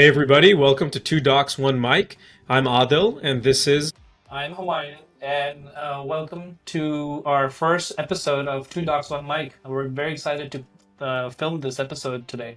Hey everybody, welcome to Two Docs, One Mic. I'm Adil, and this is I'm Humayun, and welcome to our first episode of Two Docs One Mic. We're very excited to film this episode today.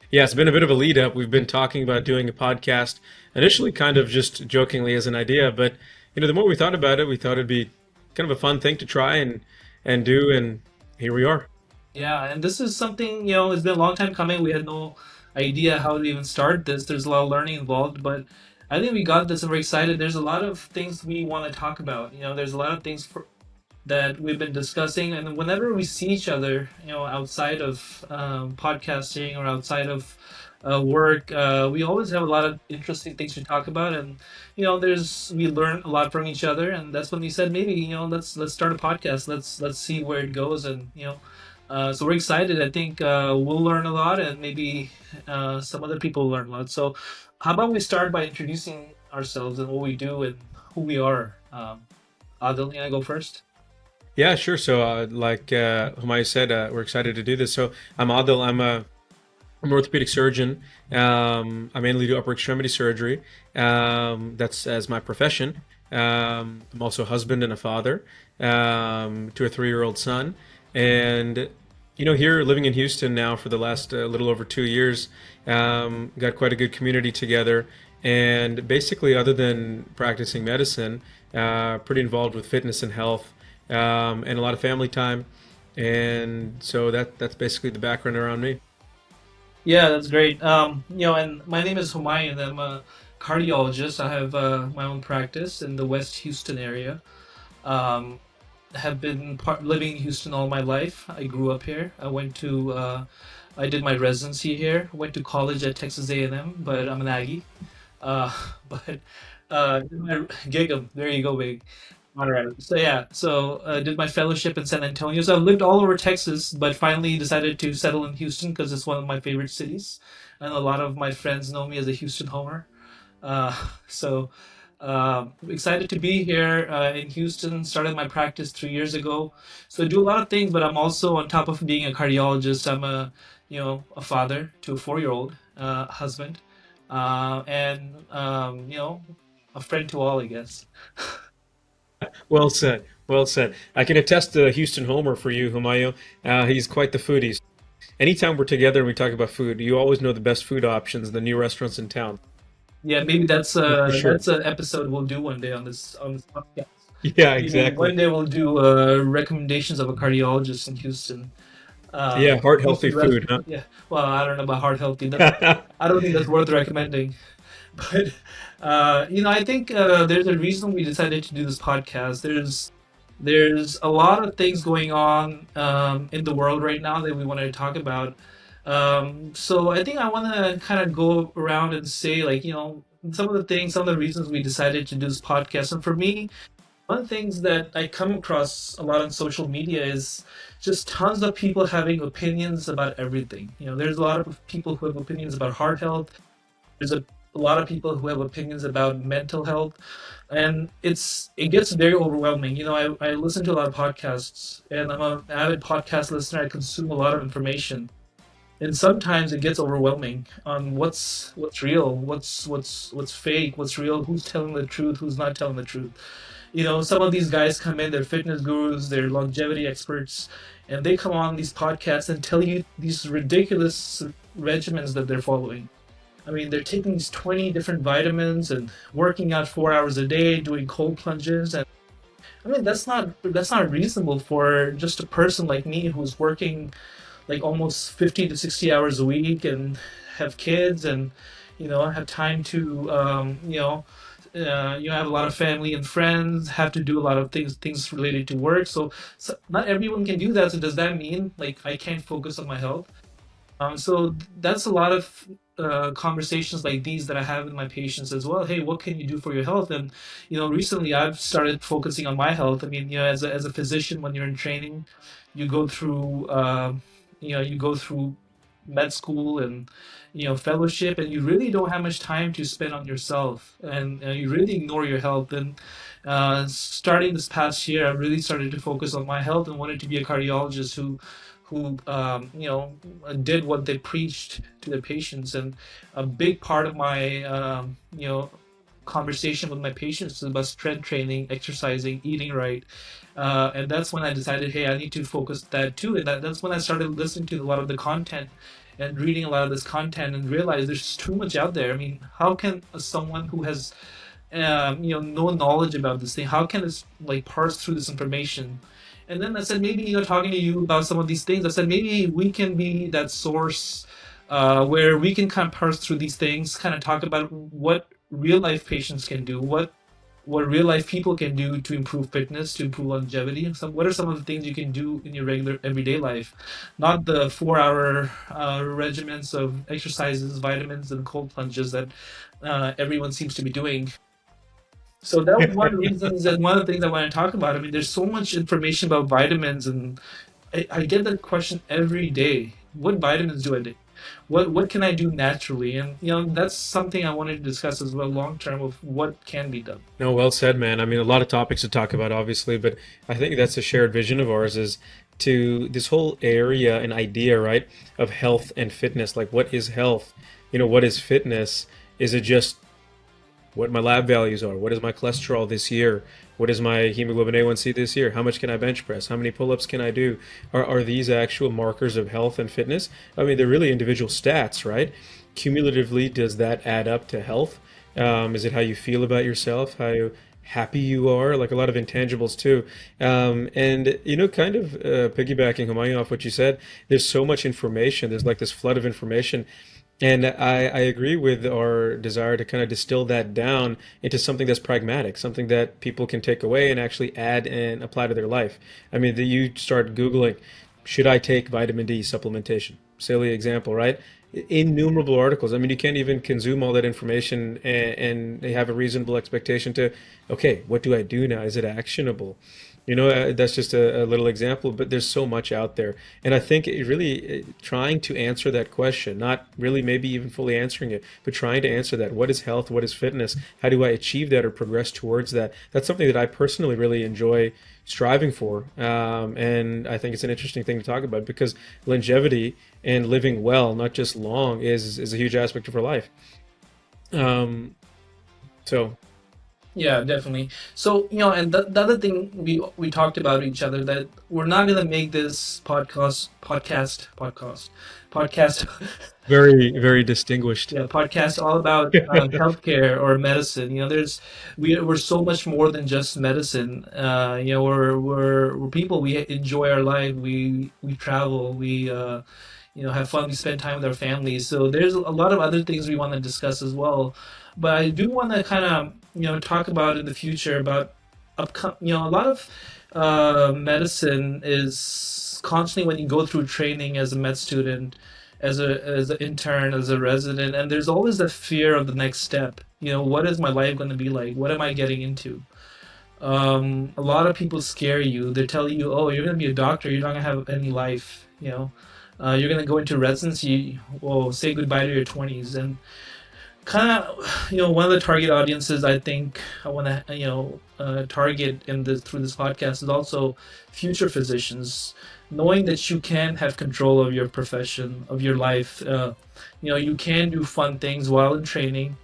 yeah. It's been a bit of a lead up. We've been talking about doing a podcast initially, kind of just jokingly as an idea, but the more we thought about it, we thought it'd be kind of a fun thing to try and do, and here we are. Yeah, and this is something, it's been a long time coming. We had no idea how to even start this. There's a lot of learning involved, but I think we got this and we're excited. There's a lot of things we want to talk about. There's a lot of things that we've been discussing, and whenever we see each other, outside of podcasting or outside of work, we always have a lot of interesting things to talk about, and there's we learn a lot from each other, and that's when we said maybe let's start a podcast. Let's see where it goes, and so we're excited. I think we'll learn a lot, and maybe some other people will learn a lot. So, how about we start by introducing ourselves and what we do and who we are? Adil, you want to go first? Yeah, sure. So, like Humayun said, we're excited to do this. So, I'm Adil. I'm an orthopedic surgeon. I mainly do upper extremity surgery. That's as my profession. I'm also a husband and a father to a 3-year-old son. And, here living in Houston now for the last little over 2 years, got quite a good community together. And basically, other than practicing medicine, pretty involved with fitness and health and a lot of family time. And so that's basically the background around me. Yeah, that's great. And my name is Humayun. I'm a cardiologist. I have my own practice in the West Houston area. Um, have been living in Houston all my life. I grew up here. I did my residency here. Went to college at Texas A&M, but I'm an Aggie. Uh, but did my gig 'em. There you go, big. All right. So yeah, did my fellowship in San Antonio. So I've lived all over Texas, but finally decided to settle in Houston because it's one of my favorite cities, and a lot of my friends know me as a Houston homer. So excited to be here in Houston. Started my practice 3 years ago. So I do a lot of things, but I'm also on top of being a cardiologist. I'm a father to a 4-year-old, husband, and a friend to all, I guess. Well said. Well said. I can attest to Houston Homer for you, Humayo. He's quite the foodie. Anytime we're together and we talk about food, you always know the best food options, the new restaurants in town. Yeah, maybe For sure. that's an episode we'll do one day on this podcast. Yeah, Maybe exactly. one day we'll do recommendations of a cardiologist in Houston. Yeah, heart Who's the healthy rest? food, huh? Yeah. Well, I don't know about heart healthy. I don't think that's worth recommending. But I think there's a reason we decided to do this podcast. There's a lot of things going on in the world right now that we wanted to talk about. So I think I want to kind of go around and say, like, some of the things, some of the reasons we decided to do this podcast. And for me, one of the things that I come across a lot on social media is just tons of people having opinions about everything. There's a lot of people who have opinions about heart health. There's a lot of people who have opinions about mental health, and it gets very overwhelming. I listen to a lot of podcasts, and I'm an avid podcast listener. I consume a lot of information, and sometimes it gets overwhelming on what's real, what's fake, what's real, who's telling the truth, who's not telling the truth. Some of these guys come in, they're fitness gurus, they're longevity experts, and they come on these podcasts and tell you these ridiculous regimens that they're following. I mean, they're taking these 20 different vitamins and working out 4 hours a day, doing cold plunges, and I mean that's not reasonable for just a person like me who's working like almost 50 to 60 hours a week and have kids, and have time to have a lot of family and friends, have to do a lot of things related to work. So not everyone can do that. So does that mean like I can't focus on my health? So that's a lot of conversations like these that I have with my patients as well. Hey, what can you do for your health? And recently I've started focusing on my health. I mean, as a physician, when you're in training, you go through you go through med school and fellowship, and you really don't have much time to spend on yourself, and you really ignore your health. And starting this past year, I really started to focus on my health and wanted to be a cardiologist who did what they preached to their patients. And a big part of my conversation with my patients is about strength training, exercising, eating right. And that's when I decided, hey, I need to focus that too. And that's when I started listening to a lot of the content and reading a lot of this content and realized there's too much out there. I mean, how can someone who has no knowledge about this thing, how can this like parse through this information? And then I said, maybe, talking to you about some of these things, I said, maybe we can be that source where we can kind of parse through these things, kind of talk about what real life patients can do, what real life people can do to improve fitness, to improve longevity, and what are some of the things you can do in your regular everyday life, not the 4 hour regimens of exercises, vitamins, and cold plunges that everyone seems to be doing. So that was one of the reasons, and one of the things I want to talk about. I mean, there's so much information about vitamins, and I get that question every day. What vitamins do I take? What can I do naturally? And that's something I wanted to discuss as well, long term, of what can be done. No, well said, man. I mean, a lot of topics to talk about, obviously, but I think that's a shared vision of ours is to this whole area and idea, right, of health and fitness. Like, what is health? What is fitness? Is it just what my lab values are? What is my cholesterol this year? What is my hemoglobin A1C this year? How much can I bench press? How many pull-ups can I do? Are these actual markers of health and fitness? I mean, they're really individual stats, right? Cumulatively, does that add up to health? Is it how you feel about yourself? How happy you are? Like a lot of intangibles too. And kind of piggybacking Humayun off what you said, there's so much information. There's like this flood of information. And I agree with our desire to kind of distill that down into something that's pragmatic, something that people can take away and actually add and apply to their life. I mean, you start Googling, should I take vitamin D supplementation? Silly example, right? Innumerable articles. I mean, you can't even consume all that information and have a reasonable expectation to, okay, what do I do now? Is it actionable? That's just a little example, but there's so much out there. And I think it really trying to answer that question, not really maybe even fully answering it, but trying to answer that. What is health? What is fitness? How do I achieve that or progress towards that? That's something that I personally really enjoy striving for. And I think it's an interesting thing to talk about because longevity and living well, not just long, is a huge aspect of our life. Um, so Yeah, definitely. So, and the other thing we talked about each other, that we're not gonna make this podcast very, very distinguished. yeah, podcast all about healthcare or medicine. There's we're so much more than just medicine. We're people. We enjoy our life. We travel. We have fun. We spend time with our families. So there's a lot of other things we want to discuss as well. But I do want to kind of talk about in the future about a lot of medicine is constantly, when you go through training as a med student, as an intern, as a resident, and there's always that fear of the next step. What is my life going to be like? What am I getting into? A lot of people scare you. They're telling you, oh, you're going to be a doctor. You're not going to have any life. You're going to go into residency. Well, say goodbye to your 20s. And kind of, one of the target audiences I think I want to, target through this podcast is also future physicians, knowing that you can have control of your profession, of your life. You can do fun things while in training,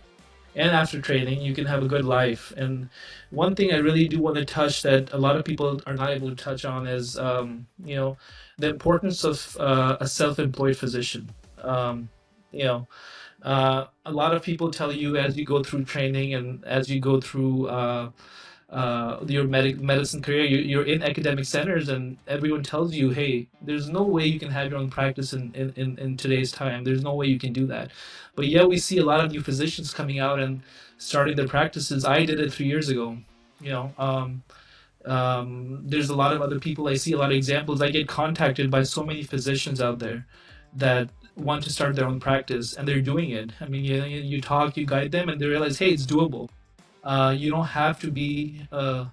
and after training, you can have a good life. And one thing I really do want to touch that a lot of people are not able to touch on is, the importance of a self-employed physician. Um, you know, a lot of people tell you, as you go through training and as you go through your medicine career, you're in academic centers, and everyone tells you, hey, there's no way you can have your own practice in today's time. There's no way you can do that. But yeah, we see a lot of new physicians coming out and starting their practices. I did it 3 years ago. You know, there's a lot of other people. I see a lot of examples. I get contacted by so many physicians out there that want to start their own practice, and they're doing it. I mean, you talk, you guide them, and they realize, hey, it's doable. You don't have to be a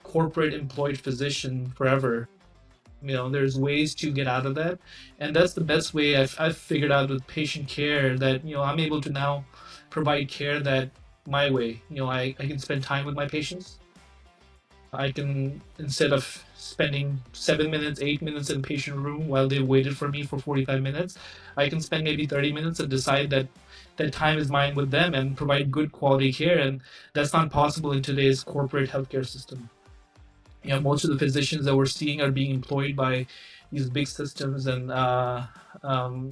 corporate employed physician forever. There's ways to get out of that, and that's the best way I've figured out with patient care, that I'm able to now provide care that my way. I can spend time with my patients. I can, instead of spending 7 minutes, 8 minutes in patient room while they waited for me for 45 minutes. I can spend maybe 30 minutes and decide that that time is mine with them and provide good quality care. And that's not possible in today's corporate healthcare system. Most of the physicians that we're seeing are being employed by these big systems, and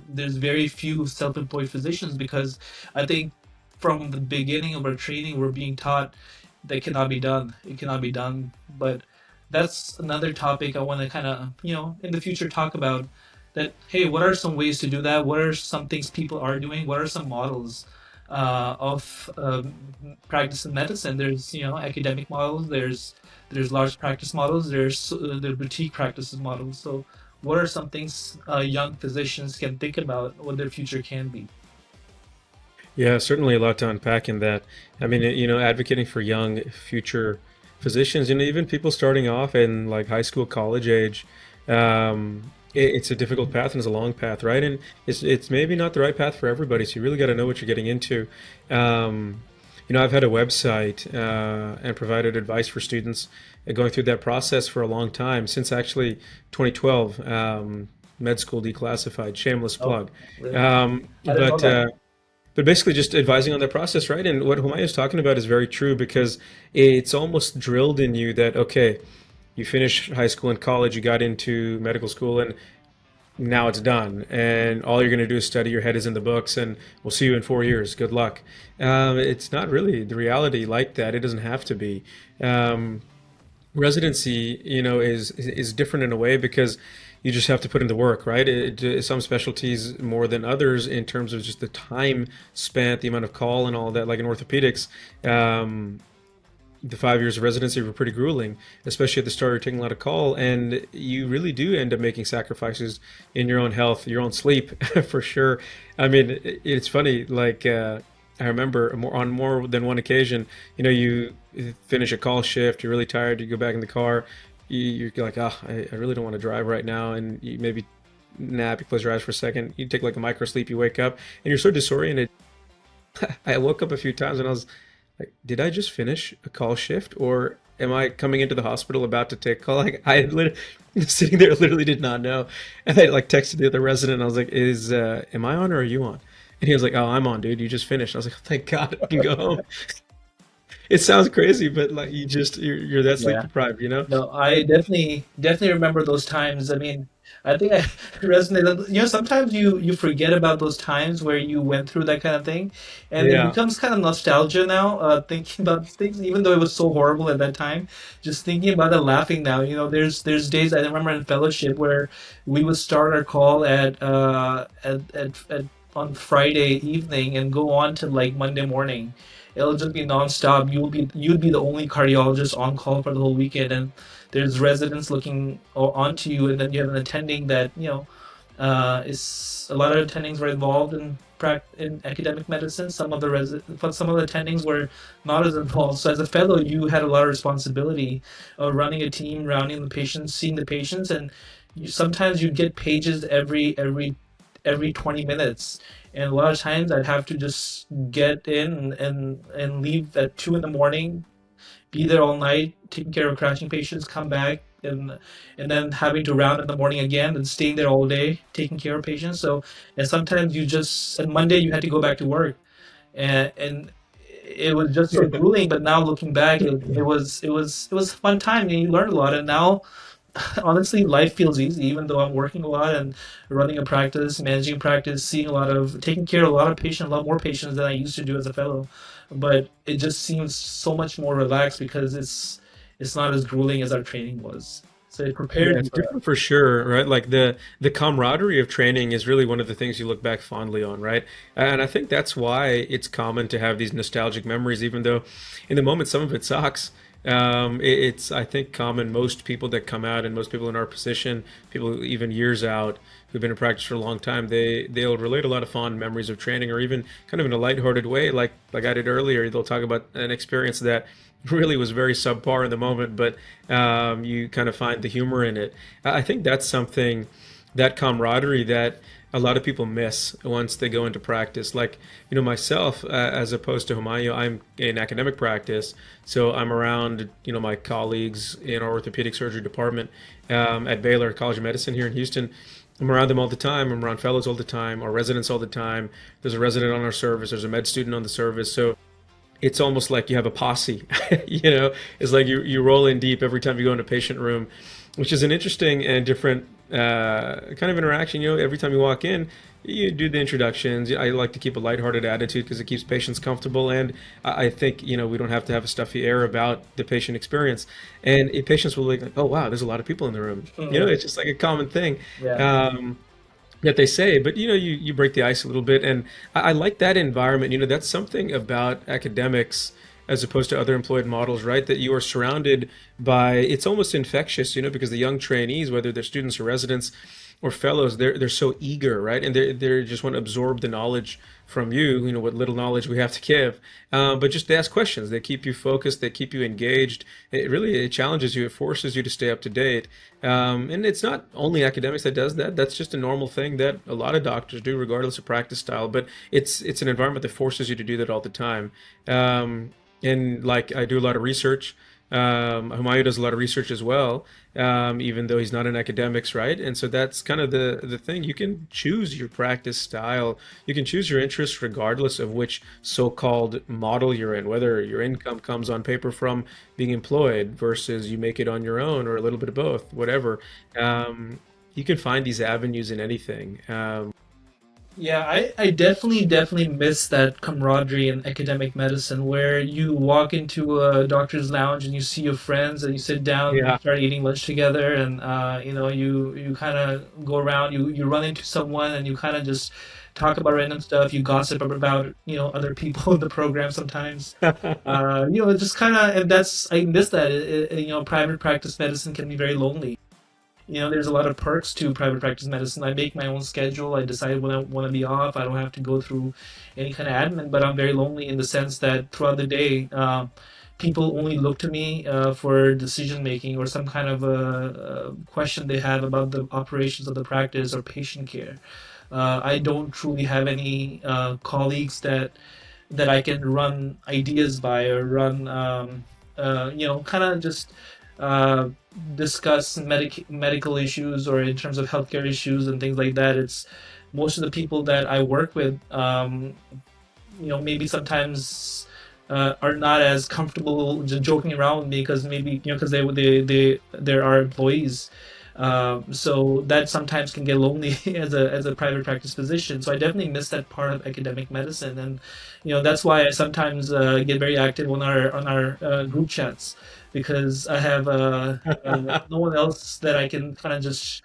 there's very few self-employed physicians because I think from the beginning of our training we're being taught that cannot be done. It cannot be done. But that's another topic I want to kind of in the future talk about. That hey, what are some ways to do that? What are some things people are doing? What are some models of practice in medicine? There's academic models. There's large practice models. There's boutique practices models. So what are some things young physicians can think about what their future can be? Yeah, certainly a lot to unpack in that. I mean, advocating for young future physicians, even people starting off in like high school, college age, it's a difficult path and it's a long path, right? And it's maybe not the right path for everybody. So you really got to know what you're getting into. I've had a website and provided advice for students going through that process for a long time, since actually 2012. Med school declassified, shameless Oh, plug. really? Um, I didn't know but that. uh, but basically just advising on the process, right? And what Humayun is talking about is very true because it's almost drilled in you that, okay, you finish high school and college, you got into medical school, and now it's done. And all you're going to do is study, your head is in the books, and we'll see you in 4 years. Good luck. It's not really the reality like that. It doesn't have to be. Um, Residency, is different in a way because you just have to put in the work, right? Some specialties more than others in terms of just the time spent, the amount of call and all that. Like in orthopedics, the 5 years of residency were pretty grueling, especially at the start. You're taking a lot of call, and you really do end up making sacrifices in your own health, your own sleep, for sure. I mean, it's funny. Like I remember on more than one occasion, you finish a call shift, you're really tired, you go back in the car, you're like, oh, I really don't want to drive right now, and you maybe nap, you close your eyes for a second, you take like a micro sleep, you wake up, and you're so disoriented. I woke up a few times and I was like, did I just finish a call shift or am I coming into the hospital about to take call? Like I had literally sitting there, literally did not know. And I like texted the other resident. And I was like, am I on or are you on? And he was like, oh, I'm on, dude. You just finished. I was like, oh, thank God I can go home. It sounds crazy, but like you're that sleep Yeah. deprived, you know? No, I definitely remember those times. I mean, I think I resonated. Sometimes you forget about those times where you went through that kind of thing, and it Yeah. becomes kind of nostalgia now. Thinking about things, even though it was so horrible at that time, just thinking about it, laughing now. There's days I remember in fellowship where we would start our call at on Friday evening and go on to like Monday morning. It'll just be nonstop. You'd be the only cardiologist on call for the whole weekend, and there's residents looking onto you, and then you have an attending that is a lot of attendings were involved in academic medicine. But some of the attendings were not as involved. So as a fellow, you had a lot of responsibility of running a team, rounding the patients, seeing the patients, and sometimes you'd get pages every 20 minutes. And a lot of times I'd have to just get in and leave at 2 in the morning, be there all night, taking care of crashing patients, come back and then having to round in the morning again and staying there all day, taking care of patients. So and sometimes you just and Monday you had to go back to work. And it was just so grueling, but now looking back, it was a fun time and you learned a lot. And now honestly, life feels easy, even though I'm working a lot and running a practice, managing practice, seeing taking care of a lot of patients, a lot more patients than I used to do as a fellow. But it just seems so much more relaxed because it's not as grueling as our training was. So it Yeah, prepared you it's for that. different for sure, right? Like the camaraderie of training is really one of the things you look back fondly on, right? And I think that's why it's common to have these nostalgic memories, even though in the moment some of it sucks. It's I think common. Most people that come out and most people in our position, people even years out who've been in practice for a long time, they'll relate a lot of fond memories of training, or even kind of in a lighthearted way, like I did earlier. They'll talk about an experience that really was very subpar in the moment, but you kind of find the humor in it. I think that's something, that camaraderie that a lot of people miss once they go into practice. Like, myself, as opposed to Humayun, I'm in academic practice, so I'm around, my colleagues in our orthopedic surgery department at Baylor College of Medicine here in Houston. I'm around them all the time. I'm around fellows all the time, our residents all the time. There's a resident on our service. There's a med student on the service. So it's almost like you have a posse. It's like you roll in deep every time you go in a patient room, which is an interesting and different kind of interaction. Every time you walk in, you do the introductions. I like to keep a lighthearted attitude because it keeps patients comfortable, and I think we don't have to have a stuffy air about the patient experience. And patients will be like, oh wow, there's a lot of people in the room. It's just like a common thing. Yeah. Um, that they say, but you break the ice a little bit, and I like that environment. That's something about academics as opposed to other employed models, right? That you are surrounded by, it's almost infectious, because the young trainees, whether they're students or residents or fellows, they're so eager, right? And they just want to absorb the knowledge from you, what little knowledge we have to give. But just to ask questions, they keep you focused, they keep you engaged. It challenges you, it forces you to stay up to date. And it's not only academics that does that. That's just a normal thing that a lot of doctors do, regardless of practice style. But it's an environment that forces you to do that all the time. And like I do a lot of research. Humayun does a lot of research as well, even though he's not in academics, right? And so that's kind of the thing. You can choose your practice style. You can choose your interests regardless of which so-called model you're in, whether your income comes on paper from being employed versus you make it on your own, or a little bit of both, whatever. You can find these avenues in anything. Yeah, I definitely miss that camaraderie in academic medicine where you walk into a doctor's lounge and you see your friends and you sit down and you Yeah. start eating lunch together, and you kind of go around, you run into someone and you kind of just talk about random stuff, you gossip about other people in the program sometimes. It just kind of, and that's, I miss that. Private practice medicine can be very lonely. There's a lot of perks to private practice medicine. I make my own schedule. I decide when I want to be off. I don't have to go through any kind of admin, but I'm very lonely in the sense that throughout the day, people only look to me for decision making or some kind of a question they have about the operations of the practice or patient care. I don't truly have any colleagues that I can run ideas by or run, kind of just uh, discuss medical issues or in terms of healthcare issues and things like that. It's most of the people that I work with, maybe sometimes are not as comfortable just joking around with me because maybe because they're our employees. So that sometimes can get lonely as a private practice physician. So I definitely miss that part of academic medicine, and that's why I sometimes get very active on our group chats because I have no one else that I can kind of just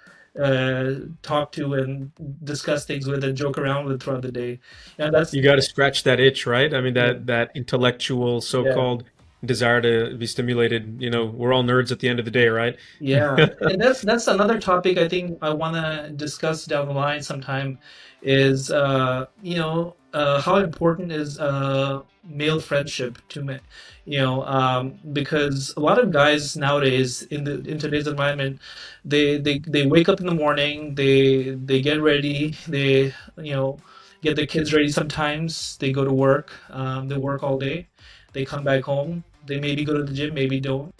talk to and discuss things with and joke around with throughout the day. And that's You got to scratch that itch, right? I mean, yeah, that intellectual yeah. so-called desire to be stimulated. We're all nerds at the end of the day, right? Yeah, and that's another topic I think I want to discuss down the line sometime is how important is male friendship to me, because a lot of guys nowadays in today's environment, they wake up in the morning, they get ready, they you know get their kids ready. Sometimes they go to work, they work all day, they come back home, they maybe go to the gym, maybe don't.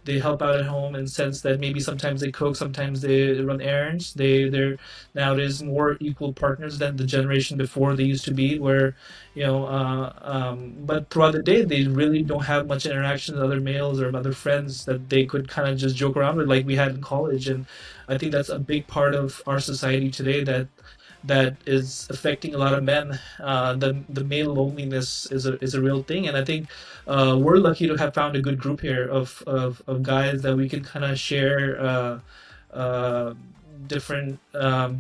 They help out at home in the sense that maybe sometimes they cook, sometimes they run errands. They're nowadays more equal partners than the generation before they used to be, where but throughout the day they really don't have much interaction with other males or other friends that they could kind of just joke around with like we had in college. And I think that's a big part of our society today that is affecting a lot of men. The male loneliness is a real thing, and I think we're lucky to have found a good group here of guys that we can kind of share uh, different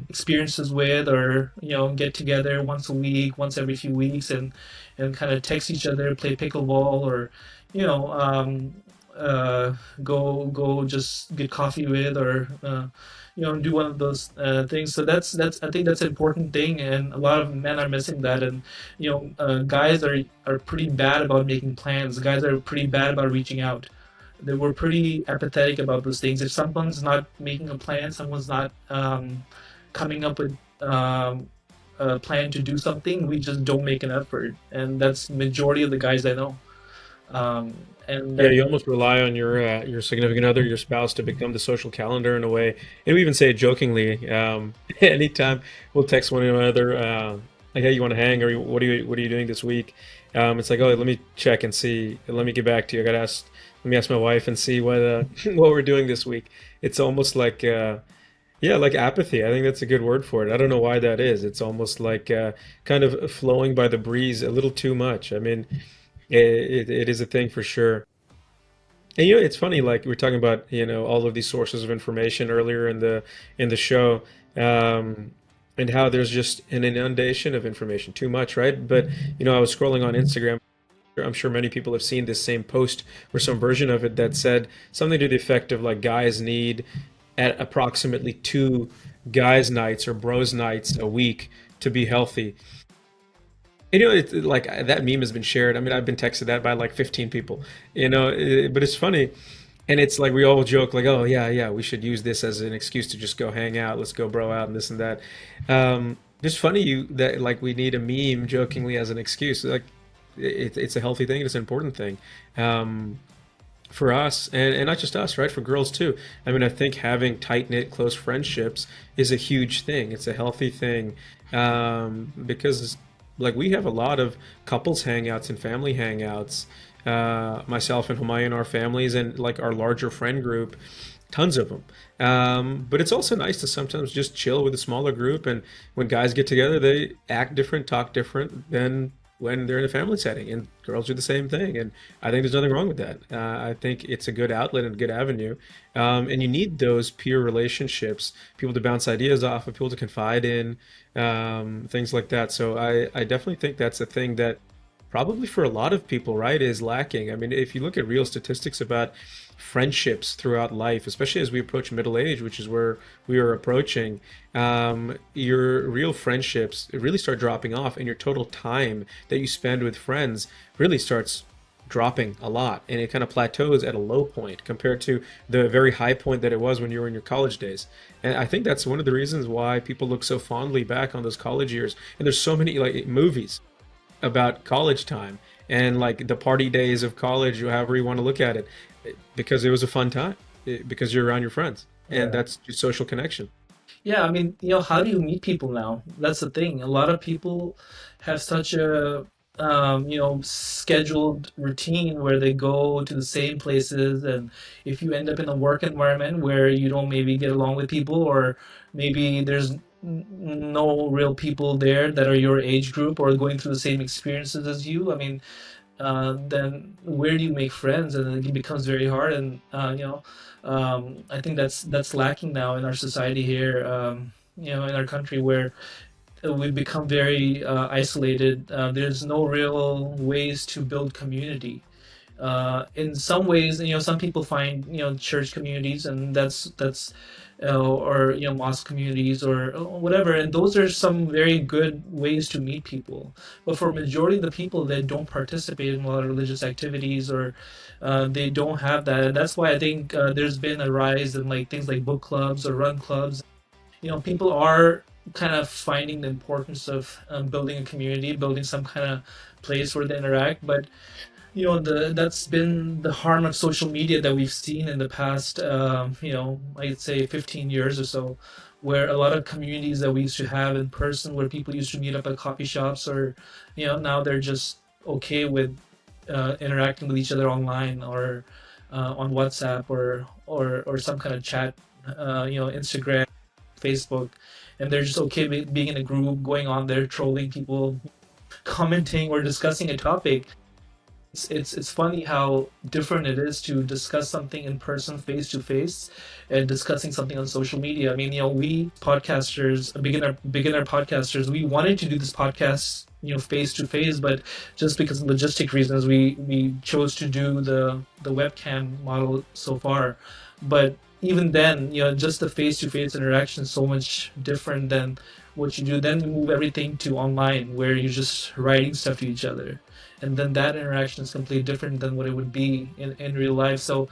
experiences with, or get together once a week, once every few weeks, and kind of text each other, play pickleball, or you know um, uh, go just get coffee with, or do one of those things. So that's I think that's an important thing, and a lot of men are missing that. And guys are pretty bad about making plans. Guys are pretty bad about reaching out. They were pretty apathetic about those things. If someone's not making a plan, someone's not coming up with plan to do something, we just don't make an effort, and that's majority of the guys I know. And Yeah, that you almost rely on your significant other, your spouse, to become the social calendar in a way. And we even say it jokingly. Anytime we'll text one another, like, "Hey, you want to hang? Or what are you doing this week?" It's like, "Oh, let me check and see. Let me get back to you. I got to ask. Let me ask my wife and see what what we're doing this week." It's almost like yeah, like apathy. I think that's a good word for it. I don't know why that is. It's almost like kind of flowing by the breeze a little too much. I mean, it is a thing for sure. And it's funny, like we were talking about, all of these sources of information earlier in the show, and how there's just an inundation of information, too much, right? But I was scrolling on Instagram. I'm sure many people have seen this same post or some version of it that said something to the effect of like guys need at approximately two guys' nights or bros' nights a week to be healthy. And, it's like that meme has been shared. I mean, I've been texted that by like 15 people, but it's funny. And it's like we all joke, like, oh, yeah, yeah, we should use this as an excuse to just go hang out. Let's go bro out and this and that. Just funny that like we need a meme jokingly as an excuse. Like, it's a healthy thing. It's an important thing. Um, for us and not just us, right? For girls too. I mean, I think having tight knit, close friendships is a huge thing. It's a healthy thing because, like, we have a lot of couples hangouts and family hangouts. Myself and Humayun, our families, and like our larger friend group, tons of them. But it's also nice to sometimes just chill with a smaller group. And when guys get together, they act different, talk different than when they're in a family setting. And girls do the same thing. And I think there's nothing wrong with that. I think it's a good outlet and a good avenue. And you need those peer relationships, people to bounce ideas off of, people to confide in, things like that. So I definitely think that's a thing that probably for a lot of people, right, is lacking. I mean, if you look at real statistics about friendships throughout life, especially as we approach middle age, which is where we are approaching, your real friendships really start dropping off, and your total time that you spend with friends really starts dropping a lot, and it kind of plateaus at a low point compared to the very high point that it was when you were in your college days. And I think that's one of the reasons why people look so fondly back on those college years. And there's so many like movies about college time and like the party days of college, or however you want to look at it, because it was a fun time, because you're around your friends, and Yeah. that's your social connection. Yeah, I mean, how do you meet people now? That's the thing. A lot of people have such a scheduled routine where they go to the same places, and if you end up in a work environment where you don't maybe get along with people, or maybe there's no real people there that are your age group or going through the same experiences as you, I mean, then where do you make friends? And it becomes very hard. And I think that's lacking now in our society here. In our country where we've become very isolated. There's no real ways to build community. In some ways, some people find church communities, and that's or mosque communities or whatever, and those are some very good ways to meet people. But for majority of the people that don't participate in a lot of religious activities, or they don't have that, and that's why I think there's been a rise in like things like book clubs or run clubs. People are kind of finding the importance of building a community, building some kind of place where they interact. But that's been the harm of social media that we've seen in the past, I'd say 15 years or so, where a lot of communities that we used to have in person, where people used to meet up at coffee shops, or now they're just okay with interacting with each other online, or on WhatsApp, or some kind of chat, Instagram, Facebook, and they're just okay with being in a group, going on there, trolling people, commenting or discussing a topic. It's funny how different it is to discuss something in person, face to face, and discussing something on social media. I mean, we podcasters, beginner podcasters, we wanted to do this podcast, face to face, but just because of logistic reasons, we chose to do the webcam model so far. But even then, just the face to face interaction is so much different than what you do. Then we move everything to online, where you're just writing stuff to each other, and then that interaction is completely different than what it would be in real life. So,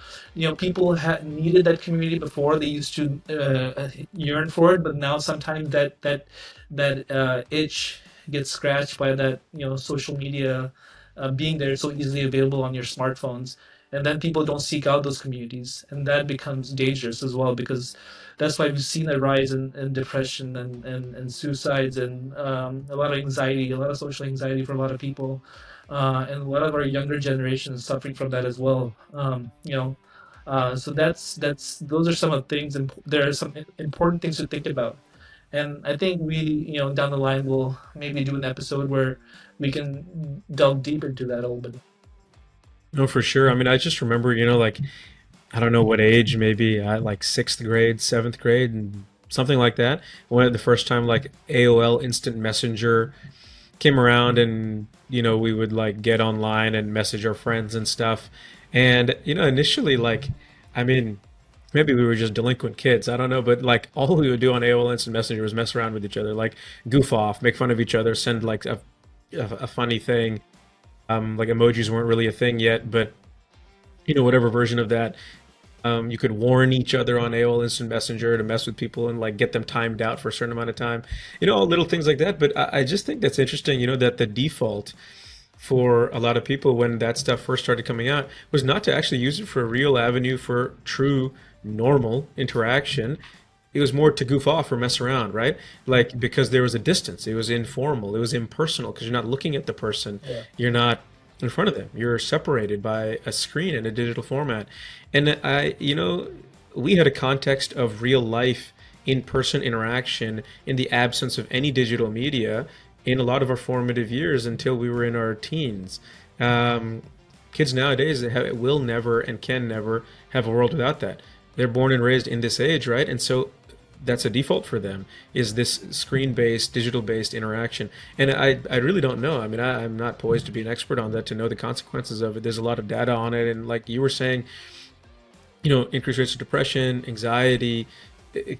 people had needed that community before. They used to yearn for it, but now sometimes that itch gets scratched by that, social media being there so easily available on your smartphones, and then people don't seek out those communities, and that becomes dangerous as well, because that's why we've seen a rise in depression and suicides, and a lot of anxiety, a lot of social anxiety for a lot of people, and a lot of our younger generation is suffering from that as well. So that's those are some of the things, and there are some important things to think about. And I think we, down the line, will maybe do an episode where we can delve deep into that a little bit. No, for sure. I mean, I just remember, like I don't know what age, maybe like sixth grade, seventh grade, and something like that. When the first time like AOL Instant Messenger came around, and we would like get online and message our friends and stuff. And initially, like, I mean, maybe we were just delinquent kids. I don't know, but like all we would do on AOL Instant Messenger was mess around with each other, like goof off, make fun of each other, send like a funny thing. Like emojis weren't really a thing yet, but whatever version of that. You could warn each other on AOL Instant Messenger to mess with people and like get them timed out for a certain amount of time. All little things like that. But I just think that's interesting. That the default for a lot of people when that stuff first started coming out was not to actually use it for a real avenue for true normal interaction. It was more to goof off or mess around, right? Like because there was a distance. It was informal. It was impersonal because you're not looking at the person. Yeah. You're not in front of them. You're separated by a screen in a digital format. And we had a context of real life in-person interaction in the absence of any digital media in a lot of our formative years until we were in our teens. Um, Kids nowadays will never and can never have a world without that. They're born and raised in this age, right? And so that's a default for them is this screen-based, digital-based interaction. And I really don't know. I mean, I'm not poised to be an expert on that to know the consequences of it. There's a lot of data on it, and like you were saying, increased rates of depression, anxiety.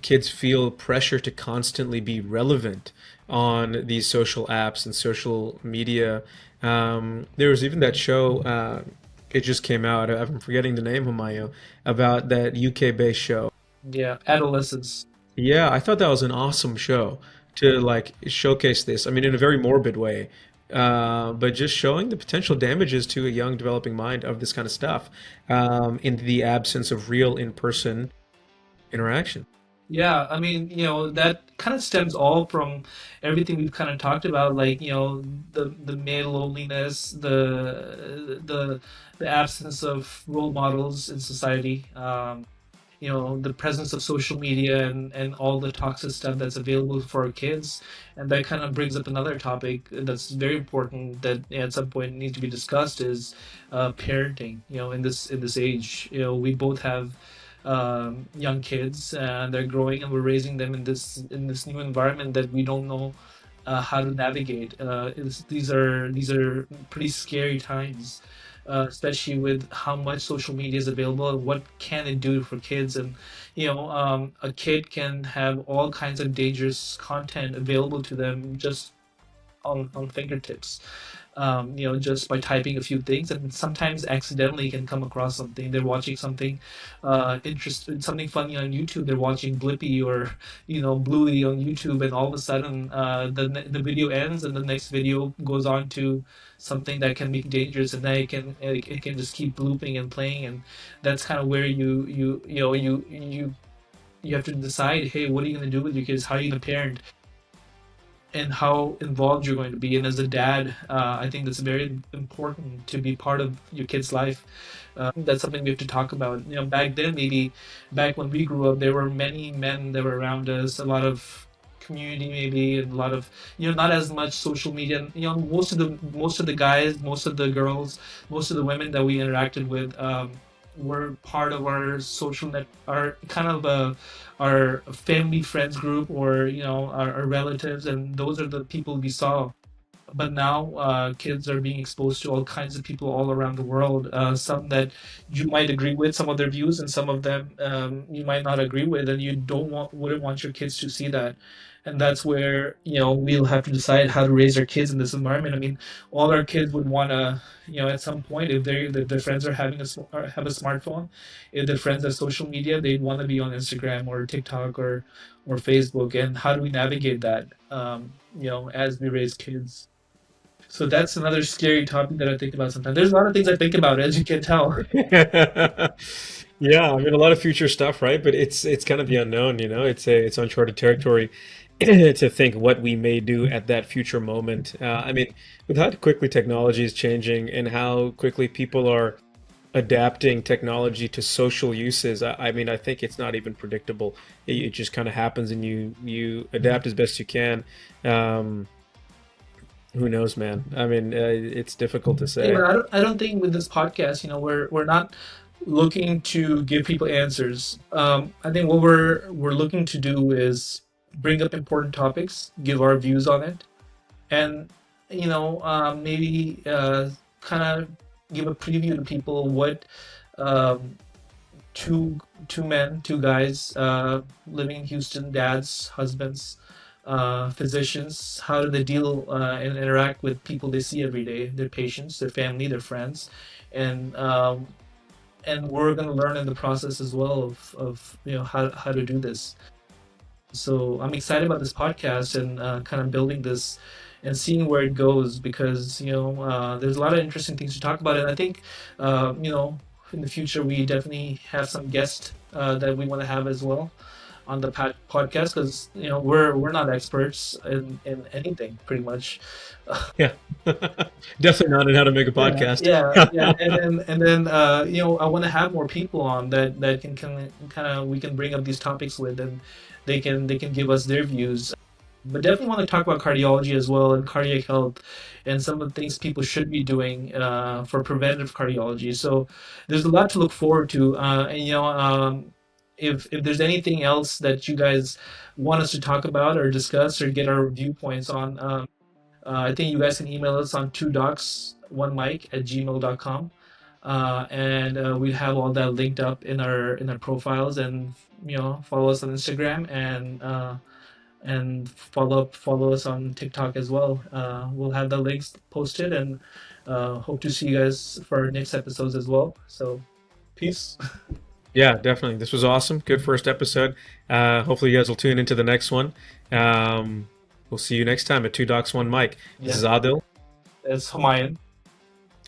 Kids feel pressure to constantly be relevant on these social apps and social media. There was even that show. It just came out. I'm forgetting the name, Humayun, about that UK-based show. Yeah, adolescence. Yeah, I thought that was an awesome show to like showcase this. I mean, in a very morbid way, but just showing the potential damages to a young developing mind of this kind of stuff, in the absence of real in-person interaction. Yeah, I mean, that kind of stems all from everything we've kind of talked about, like, the male loneliness, the absence of role models in society, the presence of social media and all the toxic stuff that's available for our kids. And that kind of brings up another topic that's very important that at some point needs to be discussed is parenting. In this age, we both have young kids, and they're growing, and we're raising them in this new environment that we don't know how to navigate. These are pretty scary times, especially with how much social media is available and what can it do for kids. And a kid can have all kinds of dangerous content available to them just on fingertips, just by typing a few things, and sometimes accidentally can come across something. They're watching something interesting, something funny on YouTube. They're watching Blippi or Bluey on YouTube, and all of a sudden the video ends, and the next video goes on to something that can be dangerous, and then it can just keep looping and playing. And that's kind of where you have to decide, hey, what are you going to do with your kids? How are you going to parent? And how involved you're going to be. And as a dad, I think that's very important to be part of your kid's life. That's something we have to talk about. Back then, maybe back when we grew up, there were many men that were around us, a lot of community maybe, and a lot of, not as much social media. And, most of the guys, most of the girls, most of the women that we interacted with, were part of our social net, our kind of our family friends group, or our relatives, and those are the people we saw. But now kids are being exposed to all kinds of people all around the world, some that you might agree with some of their views, and some of them you might not agree with, and you don't want wouldn't want your kids to see that. and that's where we'll have to decide how to raise our kids in this environment. I mean, all our kids would want to, at some point, if their friends are having or have a smartphone, if their friends have social media, they'd want to be on Instagram or TikTok or Facebook. And how do we navigate that, as we raise kids? So that's another scary topic that I think about sometimes. There's a lot of things I think about, as you can tell. Yeah, I mean a lot of future stuff, right? But it's kind of the unknown, you know. It's uncharted territory to think what we may do at that future moment. I mean, with how quickly technology is changing and how quickly people are adapting technology to social uses, I mean, I think it's not even predictable. It just kind of happens, and you adapt as best you can. Um, who knows, man? I mean, it's difficult to Yeah, say. but I don't think with this podcast, we're not looking to give people answers. I think what we're looking to do is bring up important topics, give our views on it, and maybe kind of give a preview to people what um, two two men, two guys living in Houston, dads, husbands, physicians, how do they deal and interact with people they see every day, their patients, their family, their friends, and we're going to learn in the process as well of how to do this. So I'm excited about this podcast and kind of building this and seeing where it goes, because there's a lot of interesting things to talk about, and I think in the future we definitely have some guests that we want to have as well on the podcast, because we're not experts in anything pretty much. Yeah, definitely not in how to make a Yeah, podcast. yeah, and then I want to have more people on that can kind of we can bring up these topics with, and they can give us their views. But definitely want to talk about cardiology as well, and cardiac health, and some of the things people should be doing for preventive cardiology. So there's a lot to look forward to, and if there's anything else that you guys want us to talk about or discuss or get our viewpoints on, I think you guys can email us on two docs one mic at gmail.com, and we have all that linked up in our profiles, and follow us on Instagram, and follow us on TikTok as well. We'll have the links posted, and hope to see you guys for our next episodes as well. So peace. Yeah, definitely. This was awesome. Good first episode. Hopefully, you guys will tune into the next one. Um, we'll see you next time at Two Docs, One Mic. This Yeah, is Adil. it's Humayun.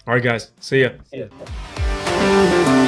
All right, guys. See ya. See ya.